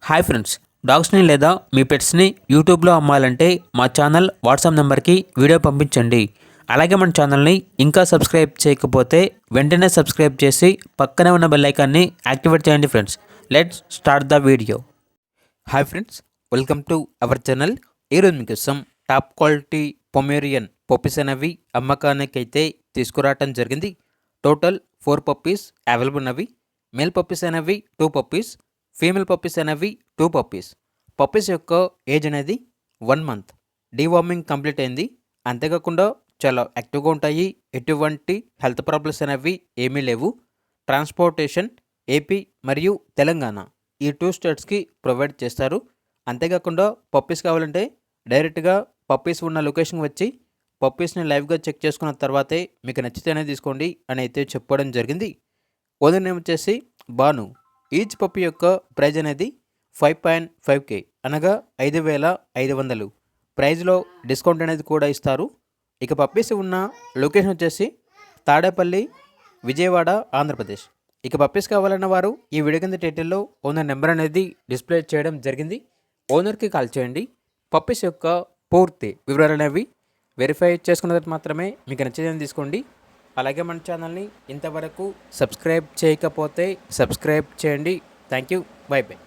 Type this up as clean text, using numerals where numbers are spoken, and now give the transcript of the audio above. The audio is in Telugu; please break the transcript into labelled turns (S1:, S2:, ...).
S1: హాయ్ ఫ్రెండ్స్, డాగ్స్ని లేదా మీ పెట్స్ని యూట్యూబ్లో అమ్మాలంటే మా ఛానల్ వాట్సాప్ నెంబర్కి వీడియో పంపించండి. అలాగే మన ఛానల్ని ఇంకా సబ్స్క్రైబ్ చేయకపోతే వెంటనే సబ్స్క్రైబ్ చేసి పక్కనే ఉన్న బెల్ ఐకాన్ని యాక్టివేట్ చేయండి friends. Let's start the video. Hi friends, welcome to our channel. ఈరోజు మీకోసం టాప్ క్వాలిటీ పొమేరియన్ పప్పీస్ అనేవి అమ్మకానికి అయితే తీసుకురావటం జరిగింది. టోటల్ 4 పప్పీస్ అవైలబుల్ ఉన్నవి. మేల్ పప్పీస్ అనేవి 2 పప్పీస్, ఫీమేల్ పప్పీస్ అనేవి 2 పప్పీస్. పప్పీస్ యొక్క ఏజ్ అనేది 1 మంత్. డీవార్మింగ్ కంప్లీట్ అయింది. అంతేకాకుండా చాలా యాక్టివ్గా ఉంటాయి. ఎటువంటి హెల్త్ ప్రాబ్లమ్స్ అనేవి ఏమీ లేవు. ట్రాన్స్పోర్టేషన్ ఏపీ మరియు తెలంగాణ ఈ 2 స్టేట్స్కి ప్రొవైడ్ చేస్తారు. అంతేకాకుండా పప్పీస్ కావాలంటే డైరెక్ట్గా పప్పీస్ ఉన్న లొకేషన్కి వచ్చి పప్పీస్ని లైవ్గా చెక్ చేసుకున్న తర్వాతే మీకు నచ్చితేనే తీసుకోండి అని అయితే చెప్పడం జరిగింది. ఓనర్ నేమ్ వచ్చేసి బాను. ఈచ్ పప్పీ యొక్క ప్రైజ్ అనేది 5.5K అనగా 5,500. ప్రైజ్లో డిస్కౌంట్ అనేది కూడా ఇస్తారు. ఇక పప్పీస్ ఉన్న లొకేషన్ వచ్చేసి తాడేపల్లి, విజయవాడ, ఆంధ్రప్రదేశ్. ఇక పప్పీస్ కావాలన్న వారు ఈ వీడియో కింద టైటిల్లో ఓనర్ నెంబర్ అనేది డిస్ప్లే చేయడం జరిగింది. ఓనర్కి కాల్ చేయండి. పప్పీస్ యొక్క పూర్తి వివరాలు అనేవి వెరిఫై చేసుకున్న తర్వాత మాత్రమే మీకు నచ్చేదని తీసుకోండి. అలాగే మన ఛానల్ని ఇంతవరకు సబ్స్క్రైబ్ చేయకపోతే సబ్స్క్రైబ్ చేయండి. Thank you. By by.